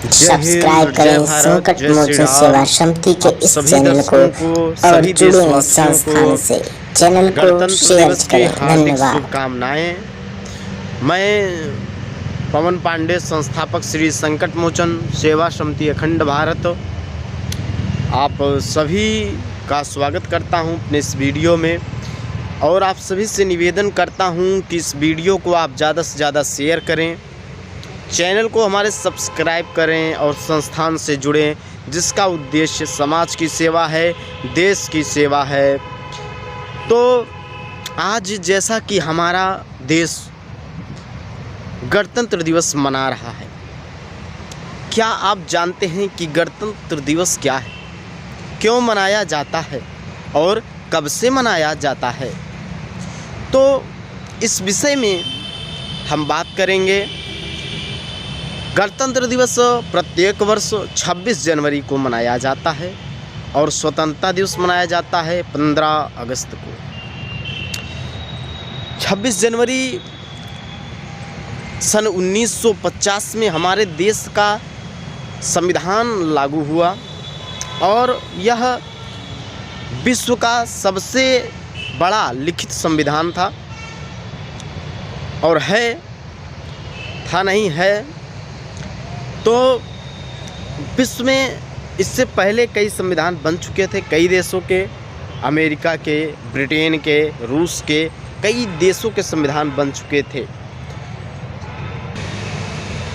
Subscribe करें संकट मोचन सेवा समिति के इस चैनल को और जुड़े संस्थान से चैनल को शेयर करें। धन्यवाद। शुभकामनाएं। मैं पवन पांडे, संस्थापक श्री संकट मोचन सेवा समिति अखंड भारत, आप सभी का स्वागत करता हूं अपने इस वीडियो में और आप सभी से निवेदन करता हूं कि इस वीडियो को आप ज़्यादा से ज़्यादा शेयर करें, चैनल को हमारे सब्सक्राइब करें और संस्थान से जुड़ें जिसका उद्देश्य समाज की सेवा है, देश की सेवा है। तो आज जैसा कि हमारा देश गणतंत्र दिवस मना रहा है, क्या आप जानते हैं कि गणतंत्र दिवस क्या है, क्यों मनाया जाता है और कब से मनाया जाता है? तो इस विषय में हम बात करेंगे। गणतंत्र दिवस प्रत्येक वर्ष 26 जनवरी को मनाया जाता है और स्वतंत्रता दिवस मनाया जाता है 15 अगस्त को। 26 जनवरी सन 1950 में हमारे देश का संविधान लागू हुआ और यह विश्व का सबसे बड़ा लिखित संविधान था और है। तो विश्व में इससे पहले कई संविधान बन चुके थे, कई देशों के, अमेरिका के, ब्रिटेन के, रूस के, कई देशों के संविधान बन चुके थे।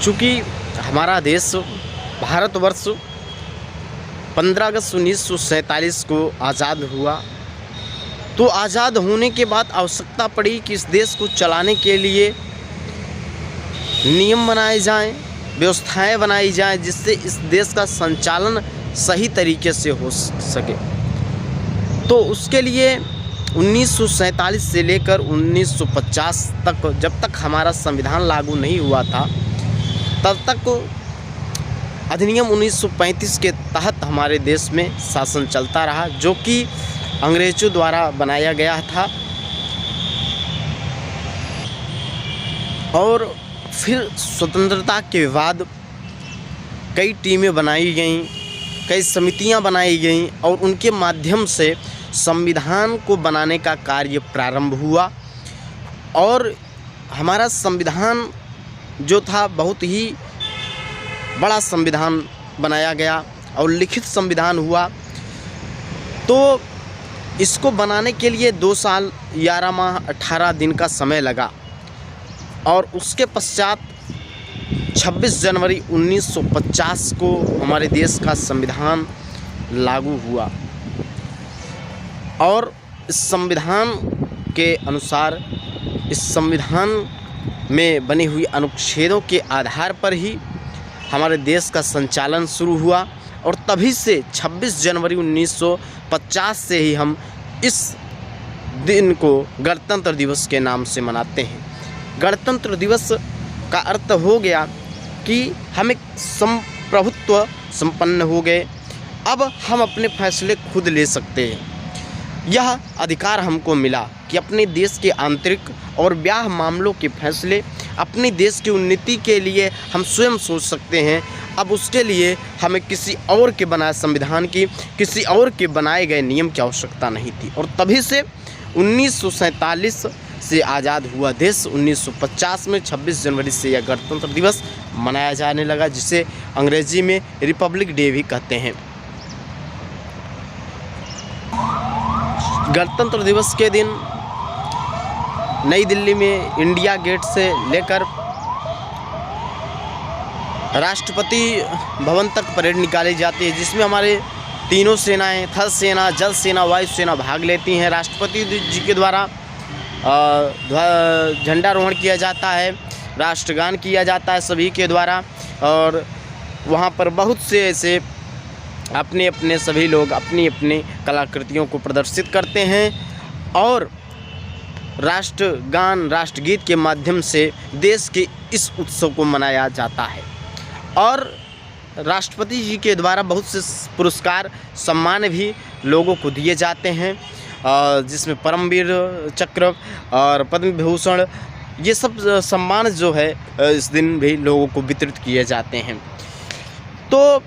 चूँकि हमारा देश भारतवर्ष 15 अगस्त 1947 को आज़ाद हुआ, तो आज़ाद होने के बाद आवश्यकता पड़ी कि इस देश को चलाने के लिए नियम बनाए जाएं, व्यवस्थाएं बनाई जाएं, जिससे इस देश का संचालन सही तरीके से हो सके। तो उसके लिए 1947 से लेकर 1950 तक, जब तक हमारा संविधान लागू नहीं हुआ था, तब तक अधिनियम 1935 के तहत हमारे देश में शासन चलता रहा, जो कि अंग्रेज़ों द्वारा बनाया गया था। और फिर स्वतंत्रता के बाद कई टीमें बनाई गईं, कई समितियां बनाई गईं और उनके माध्यम से संविधान को बनाने का कार्य प्रारंभ हुआ और हमारा संविधान जो था बहुत ही बड़ा संविधान बनाया गया और लिखित संविधान हुआ। तो इसको बनाने के लिए 2 साल 11 माह 18 दिन का समय लगा और उसके पश्चात 26 जनवरी 1950 को हमारे देश का संविधान लागू हुआ और इस संविधान के अनुसार, इस संविधान में बनी हुई अनुच्छेदों के आधार पर ही हमारे देश का संचालन शुरू हुआ और तभी से 26 जनवरी 1950 से ही हम इस दिन को गणतंत्र दिवस के नाम से मनाते हैं। गणतंत्र दिवस का अर्थ हो गया कि हम एक संप्रभुत्व संपन्न हो गए, अब हम अपने फैसले खुद ले सकते हैं। यह अधिकार हमको मिला कि अपने देश के आंतरिक और बाह्य मामलों के फैसले अपने देश की उन्नति के लिए हम स्वयं सोच सकते हैं। अब उसके लिए हमें किसी और के बनाए संविधान की, किसी और के बनाए गए नियम की आवश्यकता नहीं थी और तभी से 1947 से आज़ाद हुआ देश 1950 में 26 जनवरी से यह गणतंत्र दिवस मनाया जाने लगा, जिसे अंग्रेजी में रिपब्लिक डे भी कहते हैं। गणतंत्र दिवस के दिन नई दिल्ली में इंडिया गेट से लेकर राष्ट्रपति भवन तक परेड निकाली जाती है, जिसमें हमारे तीनों सेनाएं, थल सेना, जल सेना, वायु सेना भाग लेती हैं। राष्ट्रपति जी के द्वारा झंडारोहण किया जाता है, राष्ट्रगान किया जाता है सभी के द्वारा और वहाँ पर बहुत से ऐसे अपने सभी लोग अपनी अपनी कलाकृतियों को प्रदर्शित करते हैं और राष्ट्रगान, राष्ट्रगीत के माध्यम से देश के इस उत्सव को मनाया जाता है। और राष्ट्रपति जी के द्वारा बहुत से पुरस्कार, सम्मान भी लोगों को दिए जाते हैं, जिसमें परमवीर चक्र और पद्म विभूषण, ये सब सम्मान जो है इस दिन भी लोगों को वितरित किए जाते हैं। तो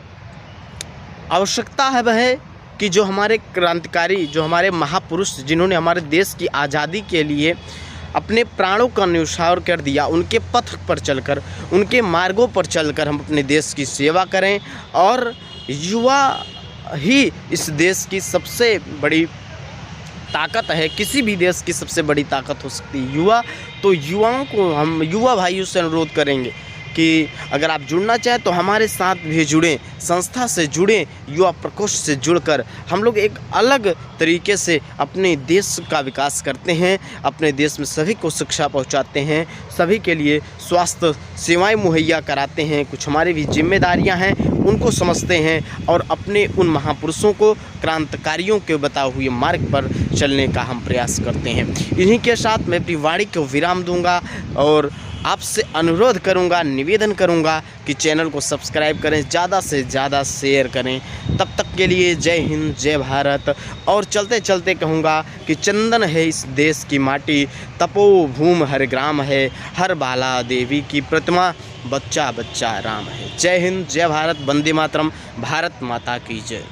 आवश्यकता है वह कि जो हमारे क्रांतिकारी, जो हमारे महापुरुष जिन्होंने हमारे देश की आज़ादी के लिए अपने प्राणों का न्यौछावर कर दिया, उनके पथ पर चलकर, उनके मार्गों पर चलकर हम अपने देश की सेवा करें। और युवा ही इस देश की सबसे बड़ी ताकत है, किसी भी देश की सबसे बड़ी ताकत हो सकती है युवा। तो युवाओं को, हम युवा भाइयों से अनुरोध करेंगे कि अगर आप जुड़ना चाहें तो हमारे साथ भी जुड़ें, संस्था से जुड़ें, युवा प्रकोष्ठ से जुड़कर हम लोग एक अलग तरीके से अपने देश का विकास करते हैं, अपने देश में सभी को शिक्षा पहुंचाते हैं, सभी के लिए स्वास्थ्य सेवाएं मुहैया कराते हैं। कुछ हमारी भी जिम्मेदारियां हैं, उनको समझते हैं और अपने उन महापुरुषों को, क्रांतिकारियों के बताए हुए मार्ग पर चलने का हम प्रयास करते हैं। इन्हीं के साथ मैं अपनी वाणी को विराम दूंगा और आपसे अनुरोध करूंगा, निवेदन करूंगा कि चैनल को सब्सक्राइब करें, ज़्यादा से ज़्यादा शेयर करें। तब तक के लिए जय हिंद, जय भारत। और चलते चलते कहूँगा कि चंदन है इस देश की माटी, तपोभूमि हर ग्राम है, हर बाला देवी की प्रतिमा, बच्चा बच्चा राम है। जय हिंद, जय भारत, वंदे मातरम, भारत माता की जय।